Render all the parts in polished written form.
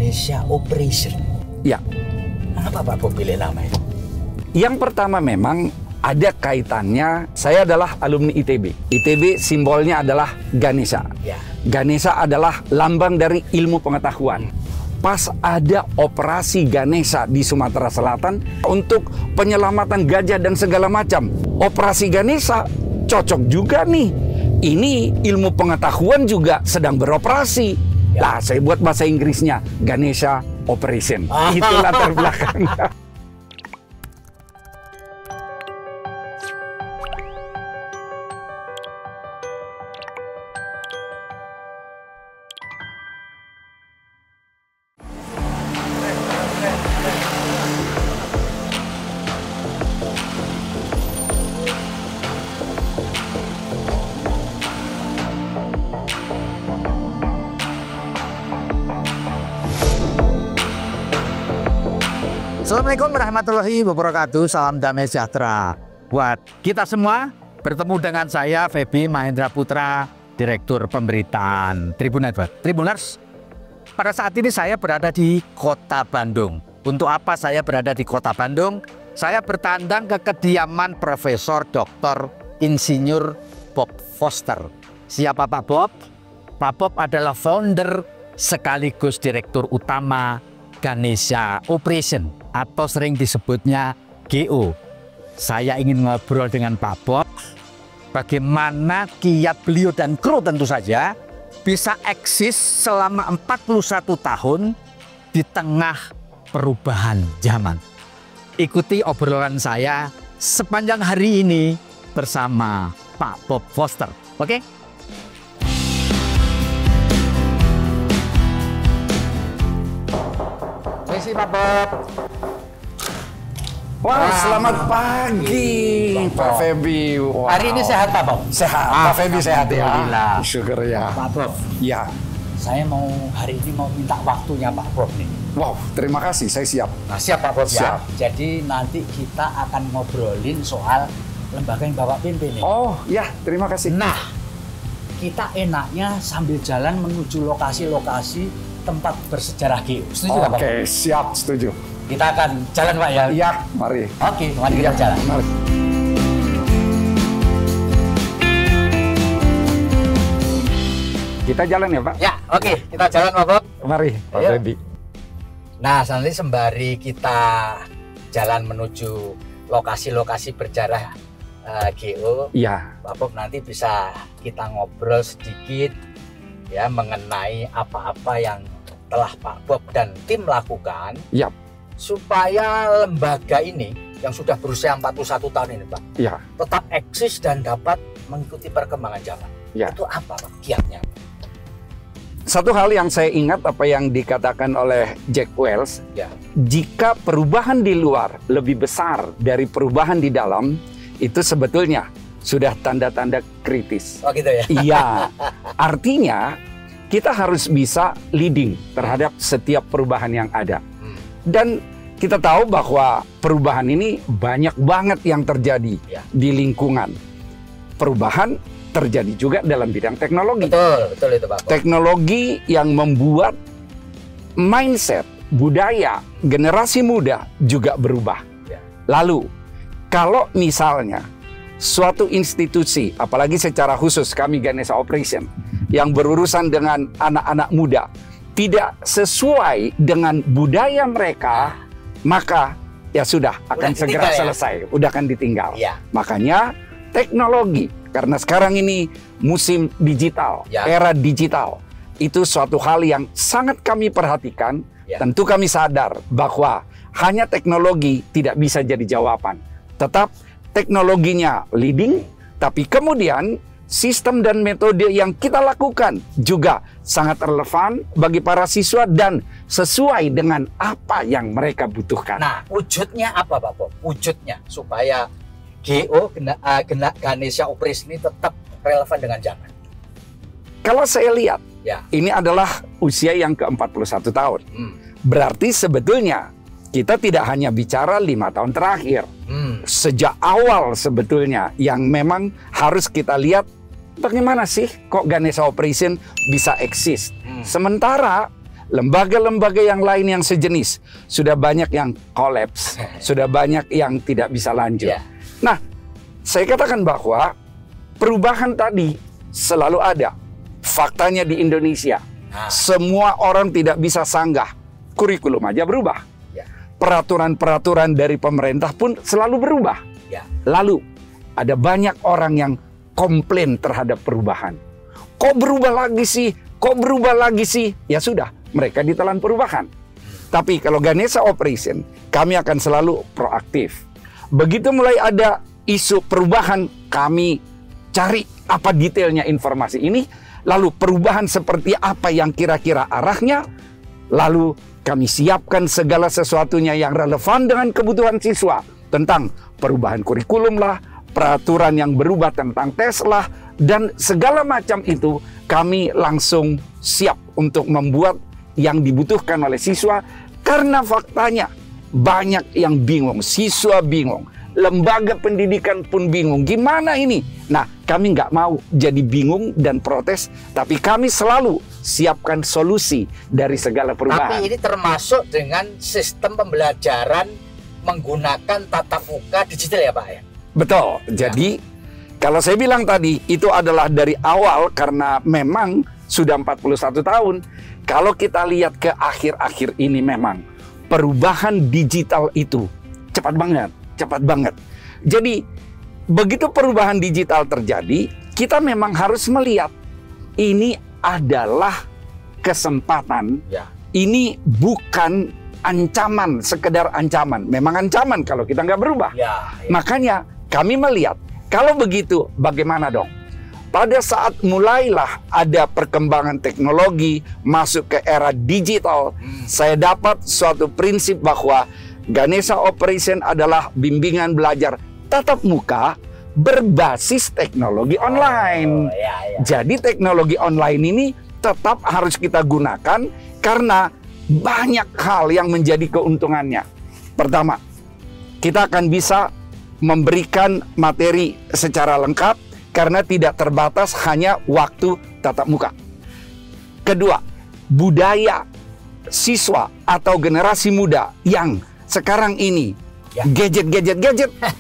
Ganesha Operation. Ya. Kenapa Pak Bob pilih nama itu? Yang pertama memang ada kaitannya, saya adalah alumni ITB. ITB simbolnya adalah Ganesha. Ya. Ganesha adalah lambang dari ilmu pengetahuan. Pas ada operasi Ganesha di Sumatera Selatan untuk penyelamatan gajah dan segala macam. Operasi Ganesha cocok juga nih. Ini ilmu pengetahuan juga sedang beroperasi. Lah, saya buat bahasa Inggrisnya Ganesha Operation. Itu latar belakangnya. Assalamualaikum warahmatullahi wabarakatuh. Salam damai sejahtera buat kita semua. Bertemu dengan saya Feby Mahendra Putra, Direktur Pemberitaan Tribuners. Pada saat ini saya berada di Kota Bandung. Untuk apa saya berada di Kota Bandung? Saya bertandang ke kediaman Profesor Dr. Insinyur Bob Foster. Siapa Pak Bob? Pak Bob adalah founder sekaligus Direktur Utama Ganesha Operation atau sering disebutnya GO. Saya ingin ngobrol dengan Pak Bob bagaimana kiat beliau dan kru tentu saja bisa eksis selama 41 tahun di tengah perubahan zaman. Ikuti obrolan saya sepanjang hari ini bersama Pak Bob Foster. Oke? Terima kasih Pak Bob. Wah, selamat pagi Pak Feby. Wow. Hari ini sehat Pak Bob? Sehat, Pak Feby sehat ya. Alhamdulillah. Syukur ya. Pak Bob, Ya. saya mau hari ini mau minta waktunya Pak Bob nih. Wow, terima kasih, saya siap. Nah, siap Pak Bob ya. Siap. Jadi nanti kita akan ngobrolin soal lembaga yang Bapak pimpin nih. Oh, ya, terima kasih. Nah, kita enaknya sambil jalan menuju lokasi-lokasi tempat bersejarah GO. Setuju Pak Bob? Oke, siap, setuju. Kita akan jalan Pak ya? Iya, mari. Oke, mari kita jalan. Mari. Kita jalan ya, Pak? Ya, oke, kita jalan Pak Bob. Mari, Pak Ayo. Feby. Nah, nanti sembari kita jalan menuju lokasi-lokasi bersejarah GO, Iya. Pak Bob nanti bisa kita ngobrol sedikit ya mengenai apa-apa yang telah Pak Bob dan tim lakukan. Yap. Supaya lembaga ini yang sudah berusia 41 tahun ini Pak, Iya. tetap eksis dan dapat mengikuti perkembangan zaman. Ya. Itu apa Pak kiatnya? Satu hal yang saya ingat apa yang dikatakan oleh Jack Welch, Ya. jika perubahan di luar lebih besar dari perubahan di dalam, itu sebetulnya sudah tanda-tanda kritis. Oh gitu ya? Iya, artinya kita harus bisa leading terhadap setiap perubahan yang ada. Dan kita tahu bahwa perubahan ini banyak banget yang terjadi Ya. di lingkungan. Perubahan terjadi juga dalam bidang teknologi. Betul itu Pak Bob. Teknologi yang membuat mindset, budaya, generasi muda juga berubah. Ya. Lalu, kalau misalnya suatu institusi, apalagi secara khusus kami Ganesha Operation, yang berurusan dengan anak-anak muda, tidak sesuai dengan budaya mereka, maka ya sudah akan Udah segera ditinggal ya? selesai, udah akan ditinggal. Ya. Makanya teknologi, karena sekarang ini musim digital, Ya. era digital, itu suatu hal yang sangat kami perhatikan. Ya. Tentu kami sadar bahwa hanya teknologi tidak bisa jadi jawaban. Tetap teknologinya leading, tapi kemudian sistem dan metode yang kita lakukan juga sangat relevan bagi para siswa dan sesuai dengan apa yang mereka butuhkan. Nah, wujudnya apa Pak Bob? Wujudnya supaya GO Ganesha Operation ini tetap relevan dengan zaman. Kalau saya lihat, Ya. ini adalah usia yang ke-41 tahun. Berarti sebetulnya kita tidak hanya bicara 5 tahun terakhir. Sejak awal sebetulnya yang memang harus kita lihat bagaimana sih kok Ganesha Operation bisa eksis. Sementara lembaga-lembaga yang lain yang sejenis sudah banyak yang kolaps, sudah banyak yang tidak bisa lanjut. Nah, saya katakan bahwa perubahan tadi selalu ada. Faktanya di Indonesia, semua orang tidak bisa sanggah. Kurikulum aja berubah. Peraturan-peraturan dari pemerintah pun selalu berubah. Lalu, ada banyak orang yang komplain terhadap perubahan. Kok berubah lagi sih? Kok berubah lagi sih? Ya sudah, mereka ditelan perubahan. Tapi kalau Ganesha Operation, kami akan selalu proaktif. Begitu mulai ada isu perubahan, kami cari apa detailnya informasi ini, lalu perubahan seperti apa yang kira-kira arahnya, lalu kami siapkan segala sesuatunya yang relevan dengan kebutuhan siswa, tentang perubahan kurikulum lah, peraturan yang berubah tentang tes lah, dan segala macam itu kami langsung siap untuk membuat yang dibutuhkan oleh siswa, karena faktanya banyak yang bingung, siswa bingung, lembaga pendidikan pun bingung, gimana ini? Nah, kami nggak mau jadi bingung dan protes, tapi kami selalu siapkan solusi dari segala perubahan. Tapi ini termasuk dengan sistem pembelajaran menggunakan tatap muka digital ya Pak ya? Betul, jadi kalau saya bilang tadi itu adalah dari awal karena memang sudah 41 tahun. Kalau kita lihat ke akhir-akhir ini memang perubahan digital itu cepat banget. Jadi begitu perubahan digital terjadi, kita memang harus melihat ini adalah kesempatan. Ini bukan ancaman, sekedar ancaman. Memang ancaman kalau kita nggak berubah. Makanya kami melihat, kalau begitu bagaimana dong? Pada saat mulailah ada perkembangan teknologi, masuk ke era digital, saya dapat suatu prinsip bahwa Ganesha Operation adalah bimbingan belajar tatap muka berbasis teknologi online. Jadi teknologi online ini tetap harus kita gunakan karena banyak hal yang menjadi keuntungannya. Pertama, kita akan bisa memberikan materi secara lengkap karena tidak terbatas hanya waktu tatap muka. Kedua, budaya siswa atau generasi muda yang sekarang ini gadget,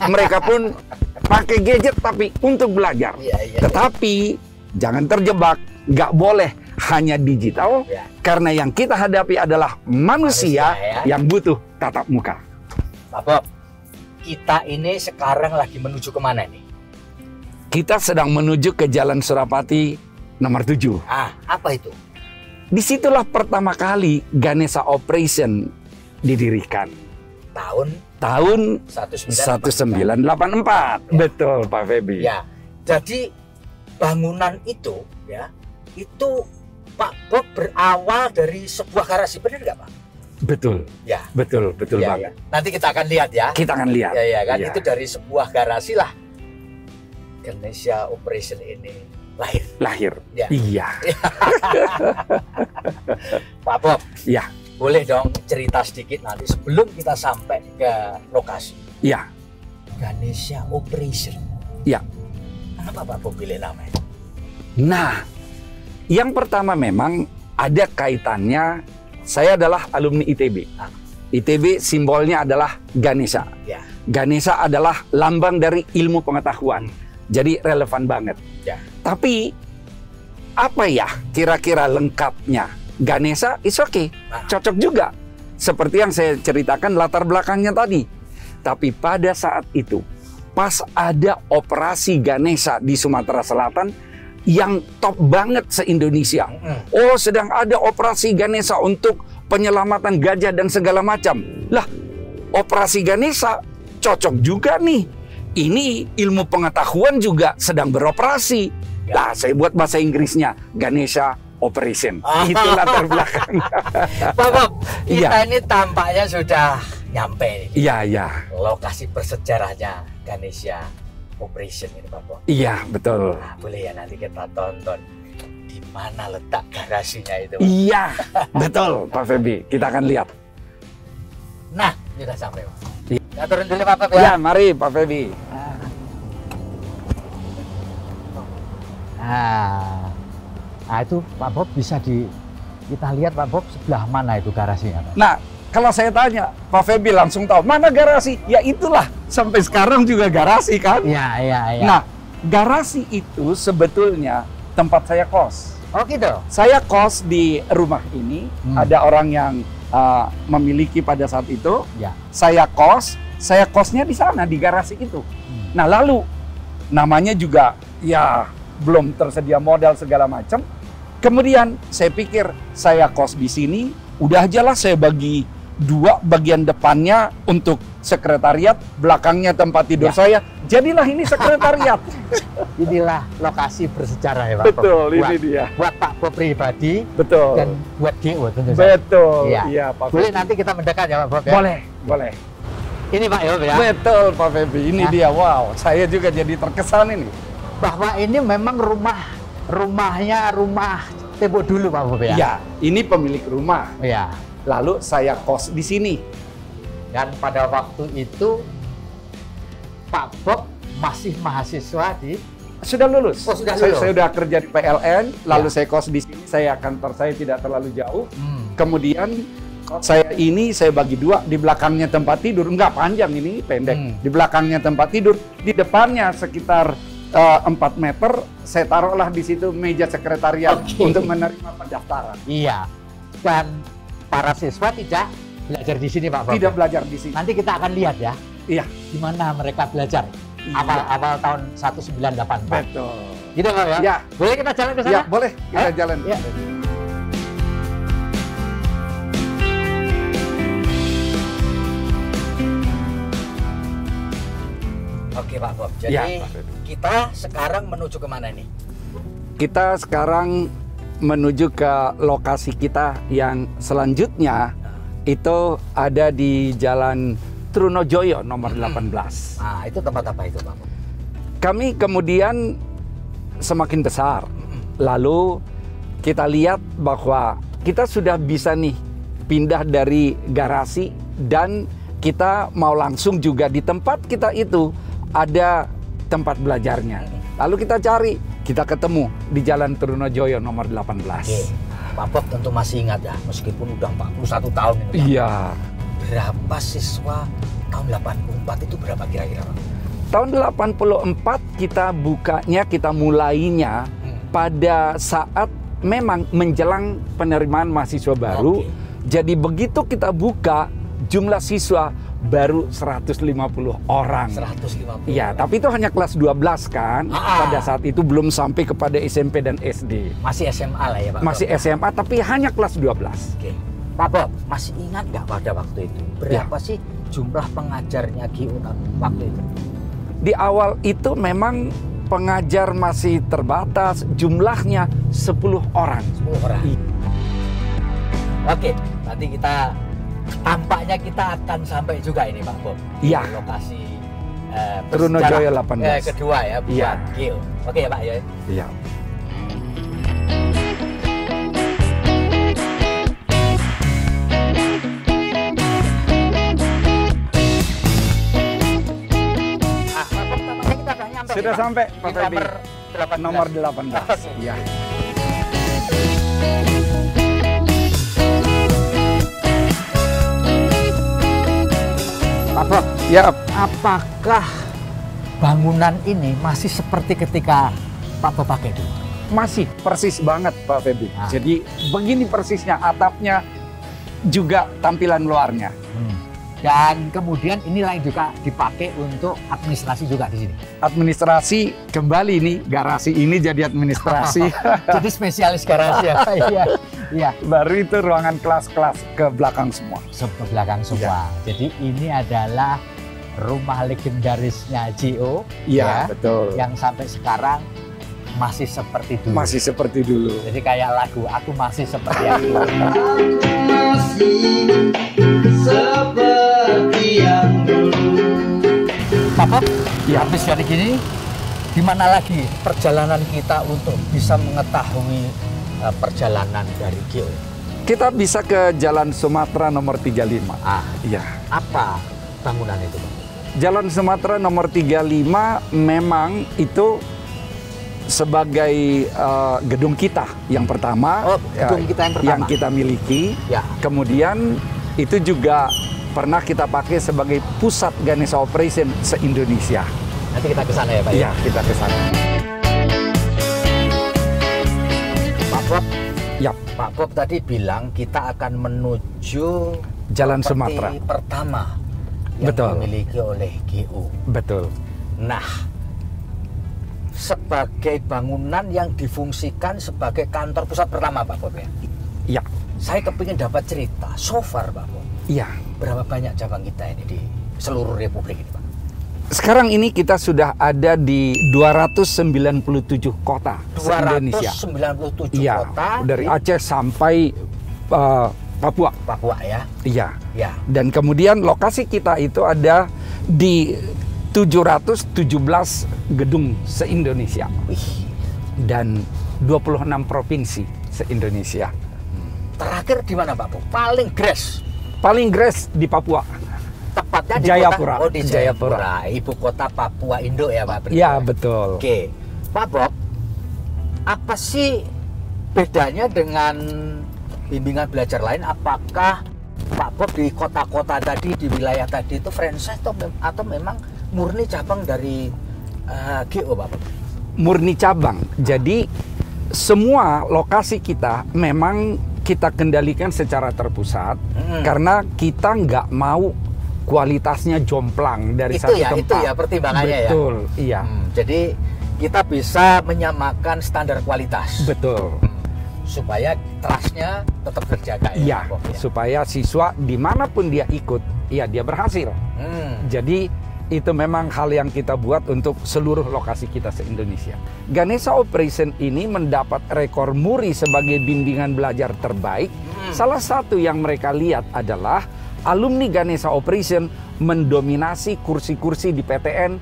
mereka pun pakai gadget tapi untuk belajar. Tetapi jangan terjebak, nggak boleh hanya digital, karena yang kita hadapi adalah manusia yang butuh tatap muka. Pak Bob, kita ini sekarang lagi menuju kemana nih? Kita sedang menuju ke Jalan Surapati nomor 7. Apa itu? Disitulah pertama kali Ganesha Operation didirikan. Tahun 1984. Betul Pak Febi. Ya, jadi bangunan itu itu Pak Bob berawal dari sebuah garasi, benar nggak Pak? Betul. Betul banget. Nanti kita akan lihat ya. Kita akan lihat. Kan itu dari sebuah garasi lah Ganesha Operation ini lahir. Iya. Pak Bob. Boleh dong cerita sedikit nanti sebelum kita sampai ke lokasi. Ganesha Operation. Kenapa Pak Bob pilih namanya? Nah, yang pertama memang ada kaitannya. Saya adalah alumni ITB. ITB simbolnya adalah Ganesha. Ganesha adalah lambang dari ilmu pengetahuan. Jadi relevan banget. Tapi apa ya kira-kira lengkapnya? Ganesha is okay. Cocok juga. Seperti yang saya ceritakan latar belakangnya tadi. Tapi pada saat itu, pas ada operasi Ganesha di Sumatera Selatan yang top banget se-Indonesia. Oh, sedang ada operasi Ganesha untuk penyelamatan gajah dan segala macam. Lah, operasi Ganesha cocok juga nih. Ini ilmu pengetahuan juga sedang beroperasi. Lah, saya buat bahasa Inggrisnya Ganesha Operation. Itu latar belakang. Pak Bob, kita ini tampaknya sudah nyampe nih. Iya. Lokasi bersejarahnya Ganesha Operation ini Pak Bob. Iya, betul. Boleh ya nanti kita tonton di mana letak garasinya itu. Iya, betul Pak Febi. Kita akan lihat. Nah, sudah sampai Pak. Kita turun dulu Pak Bob ya. Ya, mari Pak Febi. Nah, itu Pak Bob bisa Kita lihat Pak Bob, sebelah mana itu garasinya, Pak? Nah, kalau saya tanya, Pak Feby langsung tahu, mana garasi? Ya itulah, sampai sekarang juga garasi kan? Iya. Nah, garasi itu sebetulnya tempat saya kos. Oh gitu? Saya kos di rumah ini, ada orang yang memiliki pada saat itu. Ya. Saya kosnya di sana, di garasi itu. Nah lalu, namanya juga ya belum tersedia modal segala macam. Kemudian saya pikir saya kos di sini, udah aja lah saya bagi dua, bagian depannya untuk sekretariat, belakangnya tempat tidur saya. Jadilah ini sekretariat. Inilah lokasi bersejarah ya Pak. Betul, ini dia. Buat Pak Bob pribadi. Betul. Dan buat GO tentu saja. Betul. Iya, Pak boleh Feby. nanti kita mendekat ya Pak Bob ya? Boleh. Ini Pak Bob ya? Betul Pak Feby, ini dia. Wow, saya juga jadi terkesan ini. Bahwa ini memang rumahnya rumah tembok dulu Pak Bob ya? Iya, ini pemilik rumah. Iya. Lalu saya kos di sini. Dan pada waktu itu Pak Bob masih mahasiswa di... Sudah lulus. Oh, sudah lulus. Saya sudah kerja di PLN, lalu saya kos di sini. Kantor saya tidak terlalu jauh. Kemudian saya bagi dua, di belakangnya tempat tidur, enggak panjang ini, pendek. Di belakangnya tempat tidur, di depannya sekitar 4 meter, saya taruhlah di situ meja sekretariat untuk menerima pendaftaran. Iya. Dan para siswa tidak belajar di sini Pak Bob. Tidak belajar di sini. Nanti kita akan lihat ya. Iya. Di mana mereka belajar. Iya. Awal tahun 1984. Betul. Gitu Pak ya? Ya. Boleh kita jalan ke sana? Ya, boleh. Kita jalan. Ya. Oke Pak Bob, jadi kita sekarang menuju kemana nih? Kita sekarang menuju ke lokasi kita yang selanjutnya itu ada di Jalan Trunojoyo nomor 18. Nah, itu tempat apa itu Pak Bob? Kami kemudian semakin besar. Lalu kita lihat bahwa kita sudah bisa nih pindah dari garasi dan kita mau langsung juga di tempat kita itu ada tempat belajarnya. Lalu kita cari, kita ketemu di Jalan Trunojoyo nomor 18. Oke. Pak Bob tentu masih ingat ya, meskipun udah 41 tahun ini. Iya. Berapa siswa tahun 84 itu berapa kira-kira Pak? Tahun 84 kita mulainya pada saat memang menjelang penerimaan mahasiswa baru. Jadi begitu kita buka, jumlah siswa baru 150 orang. 150. Iya, tapi itu hanya kelas 12 kan. Pada saat itu belum sampai kepada SMP dan SD. Masih SMA lah ya Pak? Masih SMA tapi hanya kelas 12. Oke. Pak Bob, masih ingat nggak pada waktu itu? Berapa sih jumlah pengajarnya GO waktu itu? Di awal itu memang pengajar masih terbatas, jumlahnya 10 orang. 10 orang. Oke, nanti tampaknya kita akan sampai juga ini Pak Bob. Iya. Lokasi Trunojoyo 18. Kedua ya buat GO. Oke ya Pak ya. Iya. Sudah sampai Pak Feby. Nomor 18. Iya. Pak Bob, Ya, apakah bangunan ini masih seperti ketika Pak Bob pakai dulu? masih persis banget Pak Feby. Jadi begini persisnya, atapnya juga tampilan luarnya. Dan kemudian inilah yang juga dipakai untuk administrasi juga di sini. Administrasi kembali nih, garasi ini jadi administrasi. Jadi spesialis garasi ya. Iya. Baru itu ruangan kelas-kelas ke belakang semua. Ke belakang semua. Jadi ini adalah rumah legendarisnya GO. Iya, betul. Yang sampai sekarang masih seperti dulu. Masih seperti dulu. Jadi kayak lagu Aku Masih Seperti Aku. Seperti yang dulu. Pak Bob, habis dari gini, di mana lagi perjalanan kita untuk bisa mengetahui perjalanan dari GO? Kita bisa ke Jalan Sumatera nomor 35. Iya. Apa bangunan itu, Pak? Jalan Sumatera nomor 35 memang itu sebagai gedung kita yang pertama, gedung kita yang pertama yang kita miliki. Ya. Kemudian itu juga pernah kita pakai sebagai pusat Ganesha Operation se-Indonesia. Nanti kita ke sana ya Pak? Iya, kita ke sana. Pak Bob, ya. Pak Bob tadi bilang kita akan menuju Jalan Sumatera pertama yang dimiliki oleh GU. Betul. Nah, sebagai bangunan yang difungsikan sebagai kantor pusat pertama Pak Bob ya? Iya. Saya kepingin dapat cerita, so far Pak Bob. Iya. Berapa banyak cabang kita ini di seluruh Republik ini Pak? Sekarang ini kita sudah ada di 297 kota se-Indonesia. 297 iya, kota. Dari Aceh sampai Papua. Papua ya? Iya. Ya. Dan kemudian lokasi kita itu ada di 717 gedung se-Indonesia. Dan 26 provinsi se-Indonesia. Terakhir di mana Pak Bob? Paling gres? Paling gres di Papua. Tepatnya di Jayapura. Kota, di Jayapura. Ibu kota Papua Indo ya Pak? Iya, betul. Oke. Pak Bob, apa sih bedanya dengan bimbingan belajar lain? Apakah Pak Bob di kota-kota tadi, di wilayah tadi itu franchise atau memang murni cabang dari GO Pak Bob? Murni cabang. Jadi semua lokasi kita memang kita kendalikan secara terpusat karena kita nggak mau kualitasnya jomplang dari satu tempat. Itu ya pertimbangannya. Betul, iya. Jadi kita bisa menyamakan standar kualitas. Betul. Supaya trustnya tetap terjaga ya. Iya, supaya siswa dimanapun dia ikut, ya dia berhasil. Jadi itu memang hal yang kita buat untuk seluruh lokasi kita se-Indonesia. Ganesha Operation ini mendapat rekor muri sebagai bimbingan belajar terbaik. Salah satu yang mereka lihat adalah alumni Ganesha Operation mendominasi kursi-kursi di PTN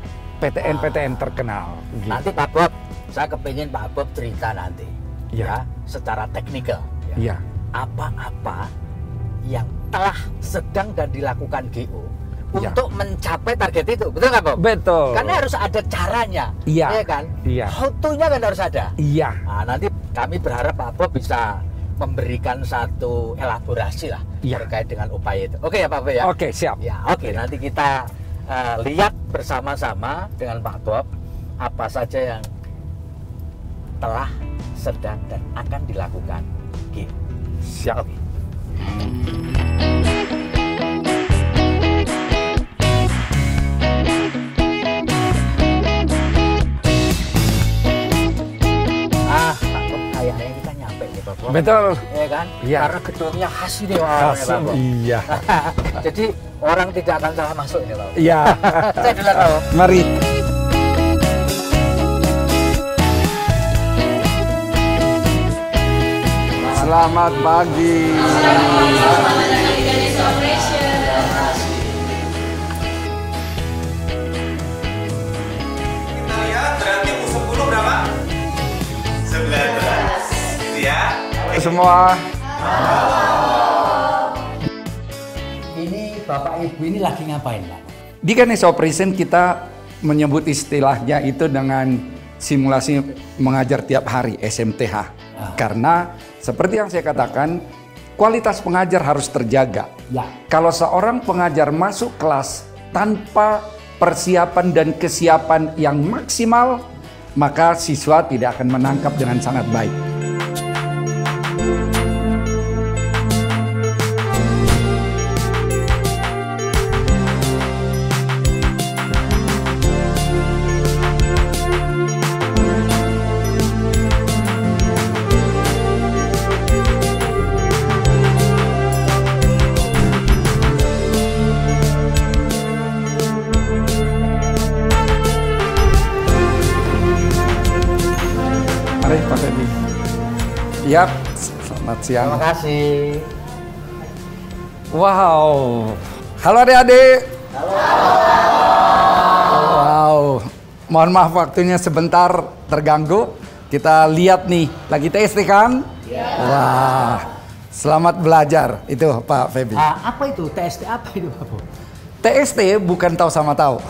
terkenal. Gitu. Nanti Pak Bob, saya kepingin Pak Bob cerita nanti ya secara teknikal. Ya. Apa-apa yang telah sedang dan dilakukan GO untuk mencapai target itu, betul nggak Bob? Betul. Karena harus ada caranya, ya kan? Iya. How-to-nya kan harus ada. Iya. Nah, nanti kami berharap Pak Bob bisa memberikan satu elaborasi lah terkait dengan upaya itu. Oke ya Pak Bob ya? Oke, siap. Ya, oke. Nanti kita lihat bersama-sama dengan Pak Bob apa saja yang telah, sedang, dan akan dilakukan. Oke. Siap. Oke. Kayaknya kita nyampe nih Pak Bob. Betul. Ya kan? Iya. Karena gedungnya khas ini khas, Pak Bob. Iya. Jadi orang tidak akan salah masuk ini Pak Bob. Iya. Saya duluan Pak Bob. Mari. Selamat pagi. Selamat datang di Ganesha Operation. Kita lihat berarti U10 berapa? 19. Ya. Semua. Ini Bapak Ibu ini lagi ngapain Pak? Di Ganesha Operation kita menyebut istilahnya itu dengan simulasi mengajar tiap hari, SMTH. Karena seperti yang saya katakan, kualitas pengajar harus terjaga. Ya. Kalau seorang pengajar masuk kelas tanpa persiapan dan kesiapan yang maksimal, maka siswa tidak akan menangkap dengan sangat baik. Pak Febi. Yap, selamat siang. Terima kasih. Wow. Halo adik-adik. Halo. Wow. Mohon maaf waktunya sebentar terganggu. Kita lihat nih, lagi TST kan? Ya. Wah. Selamat belajar. Itu Pak Febi. Apa itu? TST apa itu Pak Bob? TST bukan tahu sama tahu.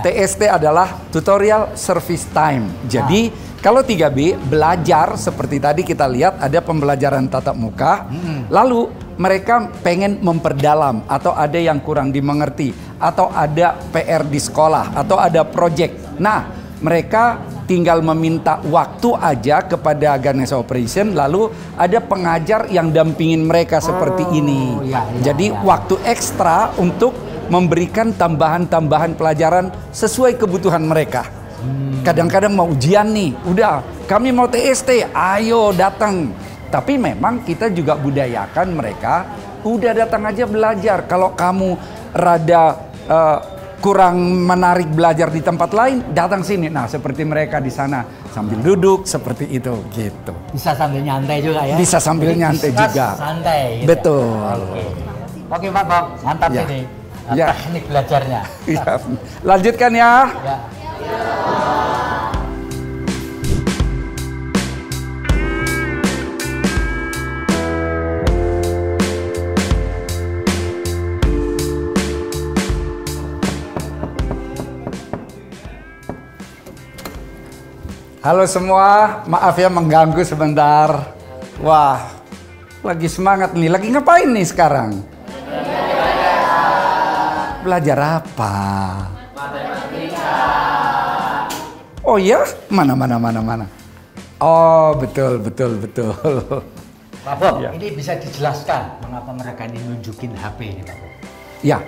TST adalah Tutorial Service Time. Jadi Kalau 3B, belajar seperti tadi kita lihat ada pembelajaran tatap muka, lalu mereka pengen memperdalam atau ada yang kurang dimengerti, atau ada PR di sekolah, atau ada project. Nah, mereka tinggal meminta waktu aja kepada Ganesha Operation, lalu ada pengajar yang dampingin mereka seperti ini. Jadi waktu ekstra untuk memberikan tambahan-tambahan pelajaran sesuai kebutuhan mereka. Kadang-kadang mau ujian nih, udah kami mau TST, ayo datang. Tapi memang kita juga budayakan mereka, udah datang aja belajar. Kalau kamu rada kurang menarik belajar di tempat lain, datang sini. Nah, seperti mereka di sana sambil duduk seperti itu gitu. Bisa sambil nyantai juga ya? Bisa sambil nyantai juga. Santai. Gitu. Betul. Oke Pak Bob, mantap Ya. ini Ya. teknik belajarnya. Ya. Lanjutkan ya. Ya. Halo semua, maaf ya mengganggu sebentar. Wah, lagi semangat nih. Lagi ngapain nih sekarang? Belajar apa? Matematika. Oh ya? Mana? Oh, betul. Pak Bob, Ya. ini bisa dijelaskan mengapa mereka ini nunjukin HP ini Pak Bob? Ya,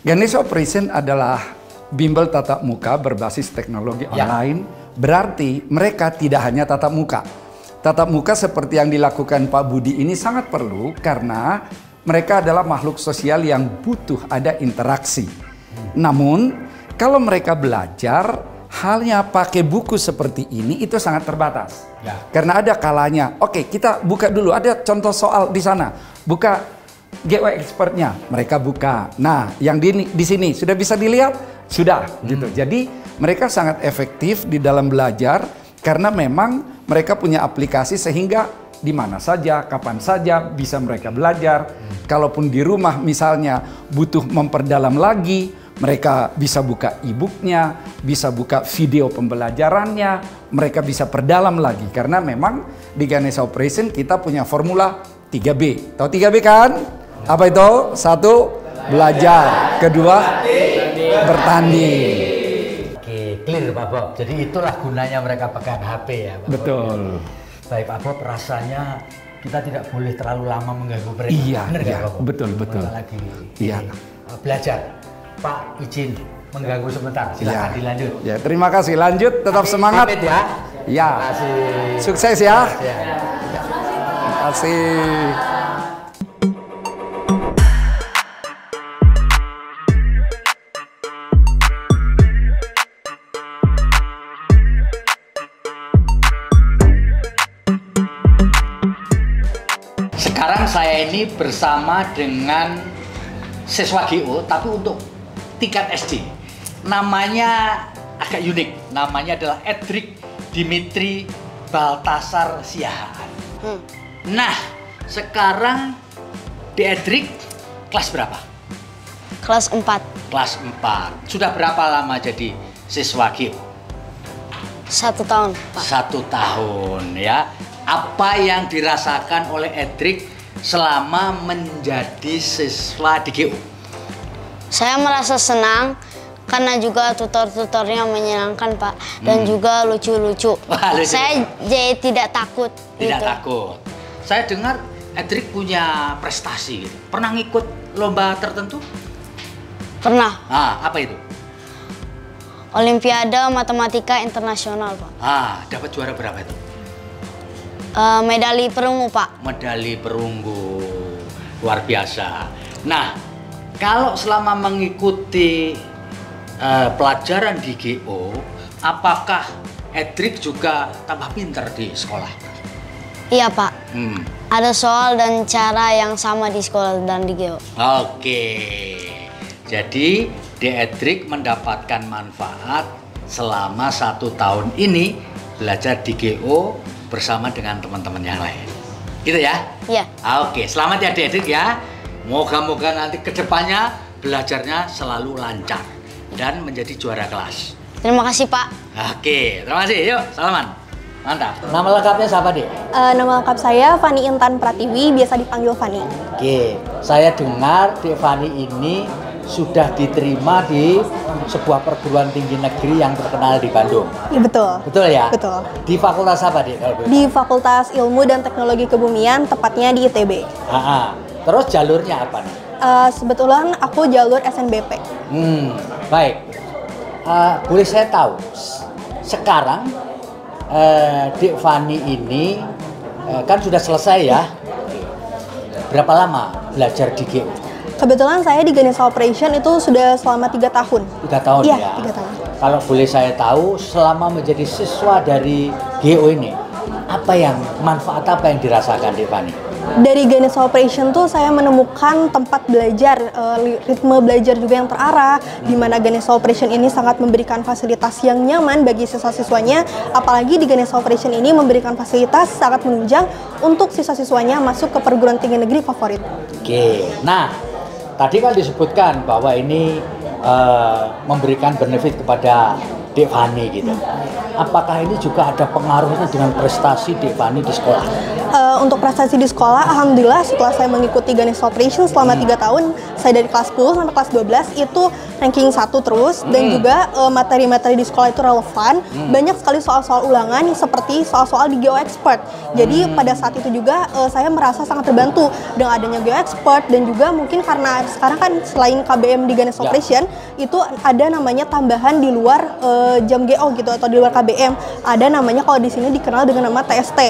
Ganesha Operation adalah bimbel tatap muka berbasis teknologi Ya. online. Berarti mereka tidak hanya tatap muka. Tatap muka seperti yang dilakukan Pak Budi ini sangat perlu karena mereka adalah makhluk sosial yang butuh ada interaksi. Namun, kalau mereka belajar halnya pakai buku seperti ini itu sangat terbatas. Ya. Karena ada kalanya, oke kita buka dulu, ada contoh soal di sana. Buka GW Expertnya, mereka buka. Nah, yang di sini sudah bisa dilihat? Sudah, gitu. Jadi mereka sangat efektif di dalam belajar karena memang mereka punya aplikasi sehingga di mana saja, kapan saja bisa mereka belajar. Kalaupun di rumah misalnya butuh memperdalam lagi, mereka bisa buka e-booknya, bisa buka video pembelajarannya, mereka bisa perdalam lagi. Karena memang di Ganesha Operation kita punya formula 3B. Tahu 3B kan? Apa itu? 1, belajar. Kedua, bertanding. Oke, clear Pak Bob. Jadi itulah gunanya mereka pegang HP ya Pak Bob. Betul. Baik Pak Bob, rasanya kita tidak boleh terlalu lama mengganggu mereka. Iya, Benar iya, nggak, Pak Bob? betul. Mereka lagi Iya. Belajar. Pak, izin mengganggu sebentar. Silakan dilanjut. Ya, terima kasih. Lanjut, tetap semangat. Pamit ya. Ya. Terima kasih. Sukses ya. Ya. Terima kasih. Sekarang saya ini bersama dengan siswa GO, tapi untuk tingkat SD. Namanya agak unik. Namanya adalah Edric Dimitri Baltasar Siahaan. Nah, sekarang di Edric kelas berapa? Kelas 4. Kelas 4. Sudah berapa lama jadi siswa GO? 1 tahun, Pak. 1 tahun ya. Apa yang dirasakan oleh Edric selama menjadi siswa di GO? Saya merasa senang karena juga tutor-tutornya menyenangkan, Pak, dan juga lucu-lucu. Wah, lucu. Saya jadi tidak takut. Tidak gitu. takut. Saya dengar Edric punya prestasi gitu. Pernah ngikut lomba tertentu? Pernah. Ah, apa itu? Olimpiade Matematika Internasional, Pak. Ah, dapat juara berapa itu? Medali perunggu, Pak. Medali perunggu. Luar biasa. Nah, kalau selama mengikuti pelajaran di GO, apakah Edric juga tambah pintar di sekolah? Iya, Pak. Ada soal dan cara yang sama di sekolah dan di GO. Oke. Jadi, Edric mendapatkan manfaat selama 1 tahun ini belajar di GO bersama dengan teman-teman yang lain. Gitu ya? Iya. Oke, selamat ya Edric ya. Moga-moga nanti kedepannya belajarnya selalu lancar dan menjadi juara kelas. Terima kasih Pak. Oke, terima kasih. Yuk, salaman. Mantap. Nama lengkapnya siapa, Dek? Nama lengkap saya Fani Intan Pratiwi, biasa dipanggil Fani. Oke, saya dengar Dek Fani ini sudah diterima di sebuah perguruan tinggi negeri yang terkenal di Bandung. Ya, betul. Betul ya? Betul. Di fakultas apa, Dek? Kalau boleh Di Fakultas Ilmu dan Teknologi Kebumian, tepatnya di ITB. Terus jalurnya apa nih? Sebetulnya aku jalur SNBP. Baik. Boleh saya tahu sekarang Dek Fani ini kan sudah selesai ya. Berapa lama belajar di GO? Kebetulan saya di Ganesha Operation itu sudah selama 3 tahun. 3 tahun Iya, ya? 3 tahun. Kalau boleh saya tahu, selama menjadi siswa dari GO ini, manfaat apa yang dirasakan Dek Fani? Dari Ganesha Operation tuh saya menemukan tempat belajar, ritme belajar juga yang terarah, di mana Ganesha Operation ini sangat memberikan fasilitas yang nyaman bagi siswa-siswanya, apalagi di Ganesha Operation ini memberikan fasilitas sangat menunjang untuk siswa-siswanya masuk ke perguruan tinggi negeri favorit. Oke, nah tadi kan disebutkan bahwa ini memberikan benefit kepada Dek Fani gitu. Apakah ini juga ada pengaruhnya dengan prestasi Dek Fani di sekolah? Untuk prestasi di sekolah, alhamdulillah setelah saya mengikuti Ganesha Operation selama 3 tahun, saya dari kelas 10 sampai kelas 12 itu ranking 1 terus, dan juga materi-materi di sekolah itu relevan. Banyak sekali soal-soal ulangan seperti soal-soal di Geo Expert. Jadi pada saat itu juga saya merasa sangat terbantu dengan adanya Geo Expert, dan juga mungkin karena sekarang kan selain KBM di Ganesha Operation itu ada namanya tambahan di luar jam GO gitu, atau di luar KBM. Ada namanya, kalau di sini dikenal dengan nama TST.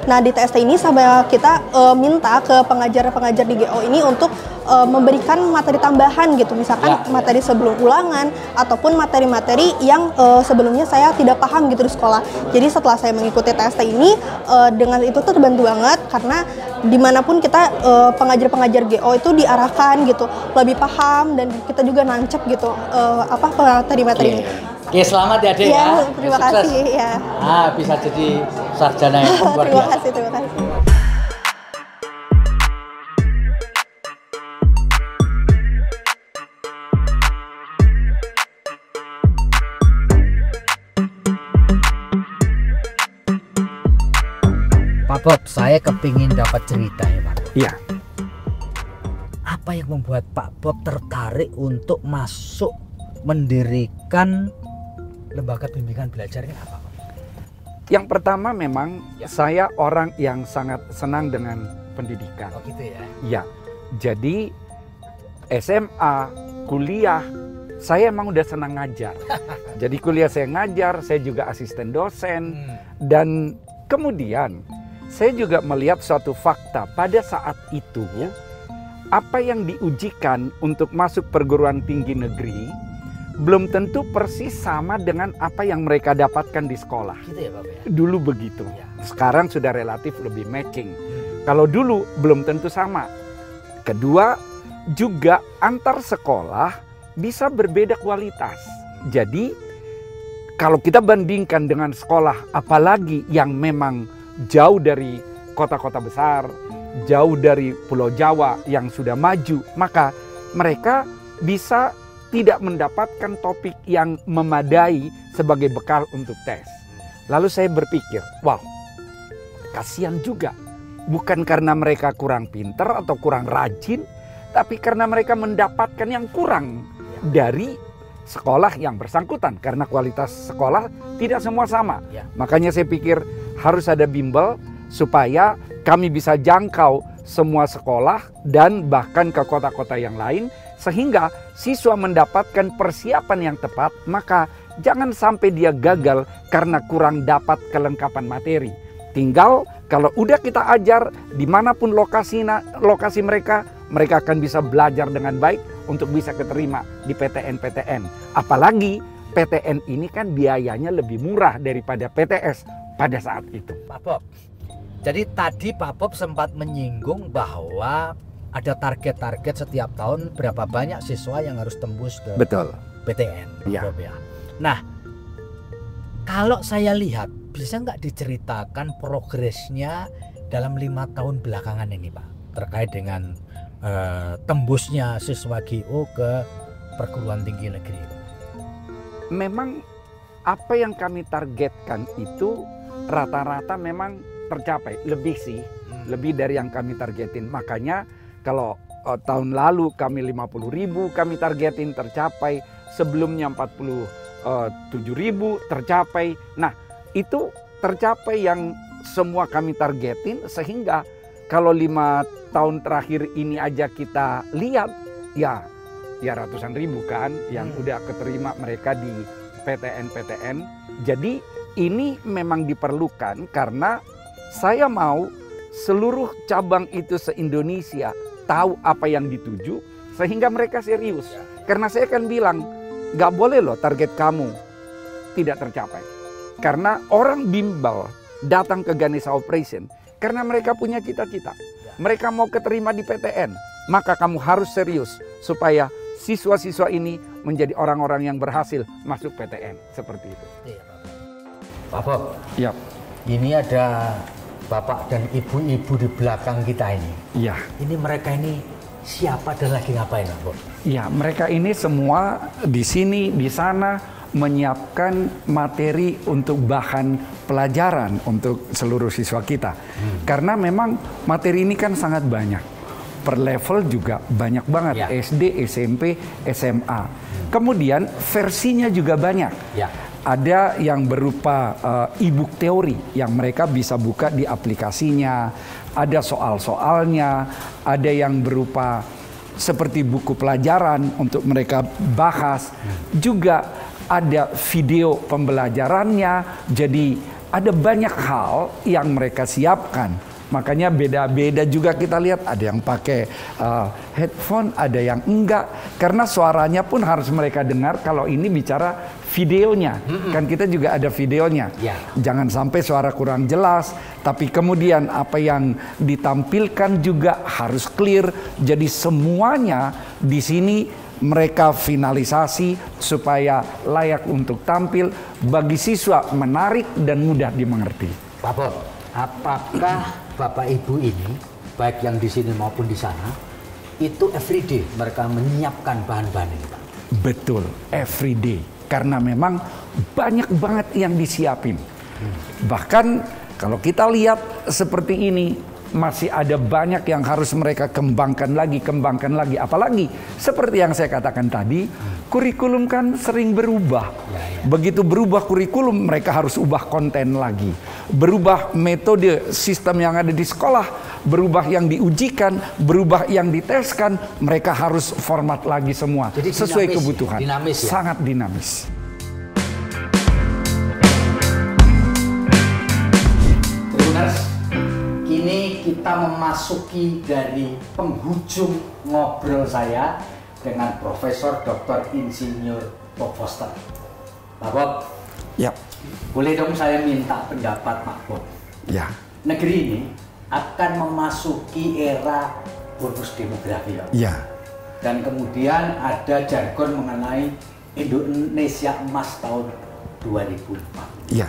Nah, di TST ini sampai kita minta ke pengajar-pengajar di GO ini untuk memberikan materi tambahan gitu, misalkan materi sebelum ulangan ataupun materi-materi yang sebelumnya saya tidak paham gitu di sekolah. Jadi setelah saya mengikuti TST ini, dengan itu tuh terbantu banget, karena dimanapun kita pengajar-pengajar GO itu diarahkan gitu, lebih paham, dan kita juga nancep gitu materi-materi ini. Oke, selamat ya Dek ya. Terima kasih ya. Bisa jadi sarjana yang luar biasa. Terima kasih. Pak Bob, saya kepingin dapat cerita ya Pak. Iya. Apa yang membuat Pak Bob tertarik untuk masuk mendirikan lembaga bimbingan belajar ini apa? Yang pertama memang saya orang yang sangat senang dengan pendidikan. Oh gitu ya? Ya, jadi SMA, kuliah, saya emang udah senang ngajar. Jadi kuliah saya ngajar, saya juga asisten dosen. Dan kemudian saya juga melihat suatu fakta pada saat itu, apa yang diujikan untuk masuk perguruan tinggi negeri belum tentu persis sama dengan apa yang mereka dapatkan di sekolah. Gitu ya Pak ya? Dulu begitu. Sekarang sudah relatif lebih matching. Kalau dulu belum tentu sama. Kedua, juga antar sekolah bisa berbeda kualitas. Jadi kalau kita bandingkan dengan sekolah, apalagi yang memang jauh dari kota-kota besar, jauh dari Pulau Jawa yang sudah maju, maka mereka bisa tidak mendapatkan topik yang memadai sebagai bekal untuk tes. Lalu saya berpikir, wow, kasihan juga. Bukan karena mereka kurang pintar atau kurang rajin, tapi karena mereka mendapatkan yang kurang dari sekolah yang bersangkutan. Karena kualitas sekolah tidak semua sama. Makanya saya pikir harus ada bimbel supaya kami bisa jangkau semua sekolah dan bahkan ke kota-kota yang lain, sehingga siswa mendapatkan persiapan yang tepat. Maka jangan sampai dia gagal karena kurang dapat kelengkapan materi. Tinggal kalau udah kita ajar dimanapun lokasi mereka akan bisa belajar dengan baik untuk bisa keterima di PTN-PTN. Apalagi PTN ini kan biayanya lebih murah daripada PTS pada saat itu. Pak Bob, jadi tadi Pak Bob sempat menyinggung bahwa ada target-target setiap tahun berapa banyak siswa yang harus tembus ke PTN. Ya. Nah, kalau saya lihat, bisa nggak diceritakan progresnya dalam 5 tahun belakangan ini Pak, terkait dengan tembusnya siswa GO ke perguruan tinggi negeri? Memang apa yang kami targetkan itu rata-rata memang tercapai, lebih sih, lebih dari yang kami targetin. Makanya kalau tahun lalu kami 50.000 kami targetin tercapai, sebelumnya 47.000 tercapai. Nah, itu tercapai yang semua kami targetin, sehingga kalau 5 tahun terakhir ini aja kita lihat, ya ratusan ribu kan yang udah keterima mereka di PTN-PTN. Jadi ini memang diperlukan karena saya mau seluruh cabang itu se-Indonesia tahu apa yang dituju sehingga mereka serius. Karena saya kan bilang, gak boleh loh target kamu tidak tercapai. Karena orang bimbel datang ke Ganesha Operation karena mereka punya cita-cita. Mereka mau keterima di PTN, maka kamu harus serius supaya siswa-siswa ini menjadi orang-orang yang berhasil masuk PTN. Seperti itu. Iya, Pak Bob. Ya. Ini ada Bapak dan Ibu-ibu di belakang kita ini. Iya. Ini mereka ini siapa dan lagi ngapain, Pak Bob? Ya, mereka ini semua di sini, di sana menyiapkan materi untuk bahan pelajaran untuk seluruh siswa kita. Karena memang materi ini kan sangat banyak. Per level juga banyak banget, ya. SD, SMP, SMA. Kemudian versinya juga banyak. Ya. Ada yang berupa e-book teori yang mereka bisa buka di aplikasinya. Ada soal-soalnya, ada yang berupa seperti buku pelajaran untuk mereka bahas. Juga ada video pembelajarannya. Jadi ada banyak hal yang mereka siapkan. Makanya beda-beda juga kita lihat, ada yang pakai headphone, ada yang enggak. Karena suaranya pun harus mereka dengar kalau ini bicara videonya. Kan kita juga ada videonya. Ya. Jangan sampai suara kurang jelas, tapi kemudian apa yang ditampilkan juga harus clear. Jadi semuanya di sini mereka finalisasi supaya layak untuk tampil, bagi siswa menarik dan mudah dimengerti. Pak Bob, apakah Bapak Ibu ini, baik yang di sini maupun di sana, itu everyday mereka menyiapkan bahan-bahan ini, Pak? Betul, everyday. Karena memang banyak banget yang disiapin. Bahkan kalau kita lihat seperti ini, masih ada banyak yang harus mereka kembangkan lagi. Apalagi seperti yang saya katakan tadi, kurikulum kan sering berubah. Begitu berubah kurikulum, mereka harus ubah konten lagi. Berubah metode sistem yang ada di sekolah, berubah yang diujikan, berubah yang diteskan, mereka harus format lagi semua. Jadi sesuai dinamis, kebutuhan. Dinamis, ya? Sangat dinamis. Kini kita memasuki dari penghujung ngobrol saya dengan Profesor Dr. Insinyur Bob Foster. Pak Bob, Ya. boleh dong saya minta pendapat Pak Bob? Ya. Negeri ini akan memasuki era bonus demografi. Ya. Dan kemudian ada jargon mengenai Indonesia Emas tahun 2004. Ya.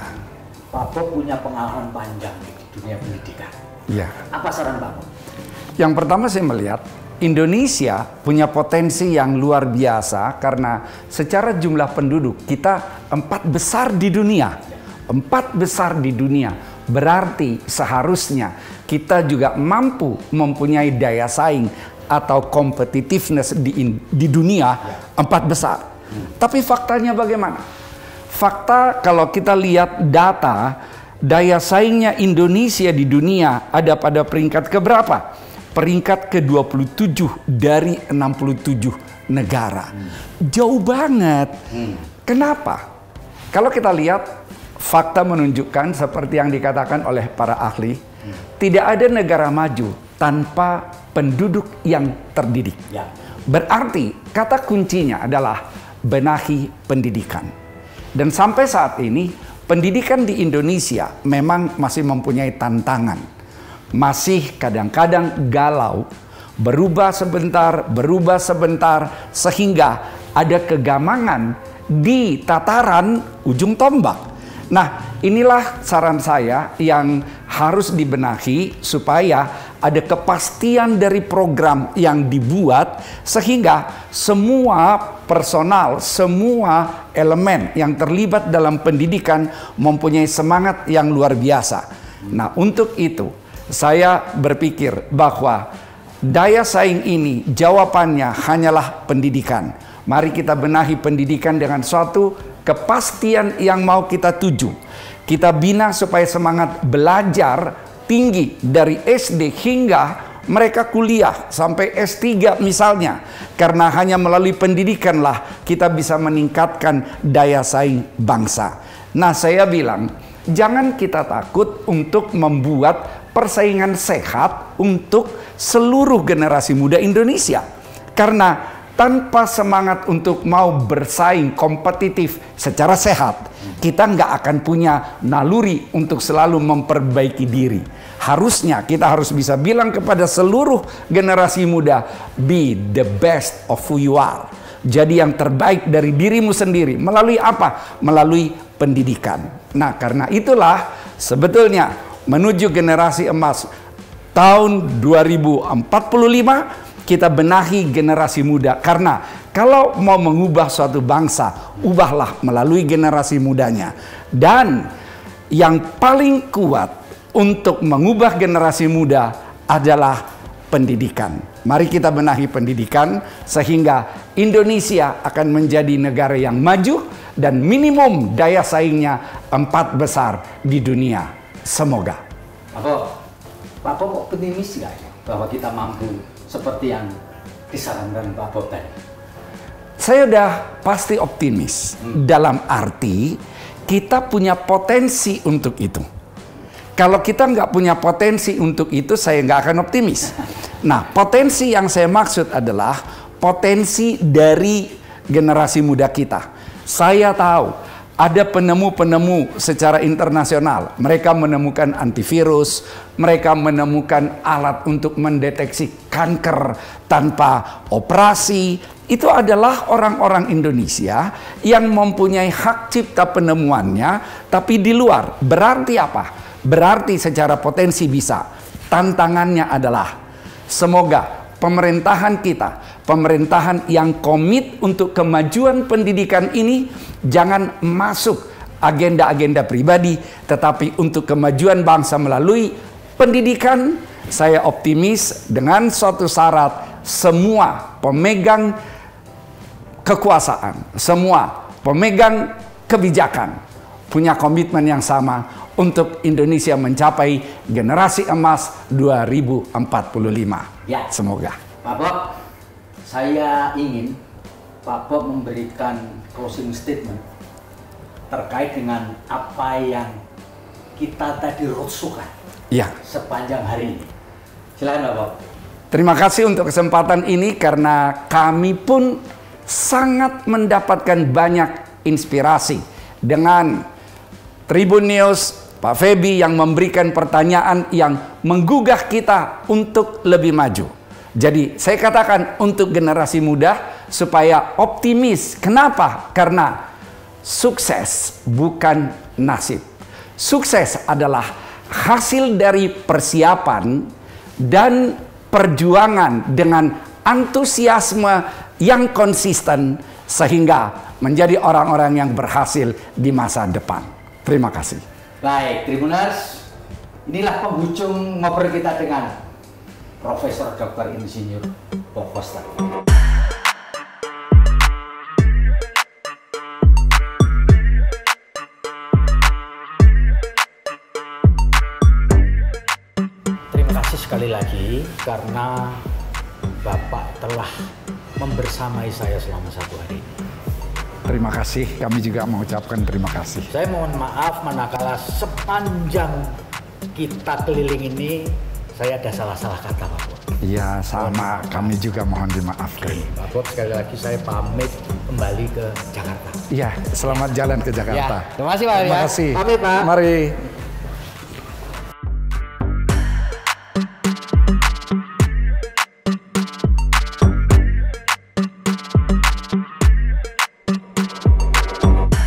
Pak Bob punya pengalaman panjang di dunia pendidikan. Ya. Apa saran Pak Bob? Yang pertama saya melihat Indonesia punya potensi yang luar biasa karena secara jumlah penduduk kita 4 besar di dunia. 4 besar di dunia. Berarti seharusnya kita juga mampu mempunyai daya saing atau competitiveness di dunia 4 besar. Tapi faktanya bagaimana? Fakta kalau kita lihat data, daya saingnya Indonesia di dunia ada pada peringkat keberapa? Peringkat ke-27 dari 67 negara. Jauh banget. Kenapa? Kalau kita lihat, fakta menunjukkan seperti yang dikatakan oleh para ahli, tidak ada negara maju tanpa penduduk yang terdidik. Ya. Berarti kata kuncinya adalah benahi pendidikan. Dan sampai saat ini, pendidikan di Indonesia memang masih mempunyai tantangan. Masih kadang-kadang galau, berubah sebentar, sehingga ada kegamangan di tataran ujung tombak. Nah, inilah saran saya yang harus dibenahi supaya ada kepastian dari program yang dibuat sehingga semua personal, semua elemen yang terlibat dalam pendidikan mempunyai semangat yang luar biasa. Nah, untuk itu saya berpikir bahwa daya saing ini jawabannya hanyalah pendidikan. Mari kita benahi pendidikan dengan suatu kepastian yang mau kita tuju. Kita bina supaya semangat belajar tinggi dari SD hingga mereka kuliah sampai S3 misalnya. Karena hanya melalui pendidikanlah kita bisa meningkatkan daya saing bangsa. Nah, saya bilang jangan kita takut untuk membuat persaingan sehat untuk seluruh generasi muda Indonesia. Karena tanpa semangat untuk mau bersaing kompetitif secara sehat, kita nggak akan punya naluri untuk selalu memperbaiki diri. Harusnya kita harus bisa bilang kepada seluruh generasi muda, be the best of who you are. Jadi yang terbaik dari dirimu sendiri. Melalui apa? Melalui pendidikan. Nah, karena itulah sebetulnya menuju generasi emas tahun 2045 kita benahi generasi muda. Karena kalau mau mengubah suatu bangsa, ubahlah melalui generasi mudanya. Dan yang paling kuat untuk mengubah generasi muda adalah pendidikan. Mari kita benahi pendidikan sehingga Indonesia akan menjadi negara yang maju dan minimum daya saingnya 4 besar di dunia. Semoga. Pak Bob optimis nggak ya bahwa kita mampu seperti yang disarankan Pak Bob tadi? Saya udah pasti optimis. Dalam arti kita punya potensi untuk itu. Kalau kita nggak punya potensi untuk itu, saya nggak akan optimis. Nah, potensi yang saya maksud adalah potensi dari generasi muda kita. Saya tahu ada penemu-penemu secara internasional. Mereka menemukan antivirus, mereka menemukan alat untuk mendeteksi kanker tanpa operasi. Itu adalah orang-orang Indonesia yang mempunyai hak cipta penemuannya, tapi di luar. Berarti apa? Berarti secara potensi bisa. Tantangannya adalah semoga pemerintahan kita, pemerintahan yang komit untuk kemajuan pendidikan ini jangan masuk agenda-agenda pribadi, tetapi untuk kemajuan bangsa melalui pendidikan. Saya optimis dengan suatu syarat, semua pemegang kekuasaan, semua pemegang kebijakan punya komitmen yang sama untuk Indonesia mencapai generasi emas 2045. Ya. Semoga. Pak Bob, saya ingin Pak Bob memberikan closing statement terkait dengan apa yang kita tadi rotsukan sepanjang hari ini. Silakan Pak Bob. Terima kasih untuk kesempatan ini karena kami pun sangat mendapatkan banyak inspirasi dengan Tribun News, Pak Feby yang memberikan pertanyaan yang menggugah kita untuk lebih maju. Jadi saya katakan untuk generasi muda supaya optimis. Kenapa? Karena sukses bukan nasib. Sukses adalah hasil dari persiapan dan perjuangan dengan antusiasme yang konsisten sehingga menjadi orang-orang yang berhasil di masa depan. Terima kasih. Baik, Tribuners, inilah penghujung ngobrol kita dengan Profesor Dr. Insinyur Bob Foster. Terima kasih sekali lagi karena Bapak telah membersamai saya selama 1 hari ini. Terima kasih, kami juga mengucapkan terima kasih. Saya mohon maaf manakala sepanjang kita keliling ini saya ada salah-salah kata Pak Bob. Iya, sama kami juga mohon dimaafkan. Pak Bob, sekali lagi saya pamit kembali ke Jakarta. Iya, selamat jalan ke Jakarta. Ya, terima kasih Pak. Terima kasih. Pamit Pak. Mari.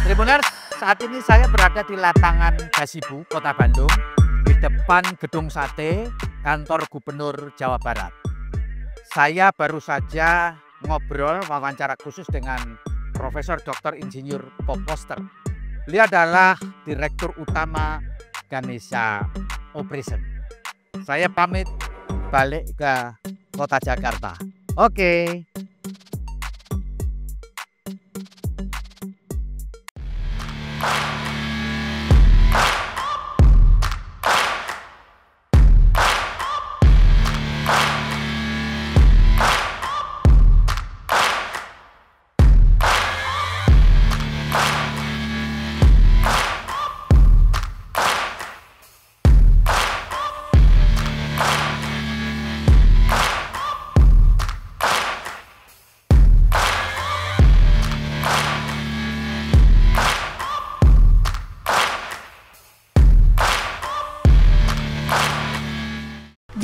Tribuners, saat ini saya berada di lapangan Gasibu, Kota Bandung, di depan Gedung Sate, kantor Gubernur Jawa Barat. Saya baru saja ngobrol wawancara khusus dengan Profesor Dr. Insinyur Bob Foster. Beliau adalah Direktur Utama Ganesha Operation. Saya pamit balik ke kota Jakarta. Oke.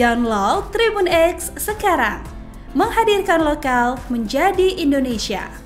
Download Tribun X sekarang, menghadirkan lokal menjadi Indonesia.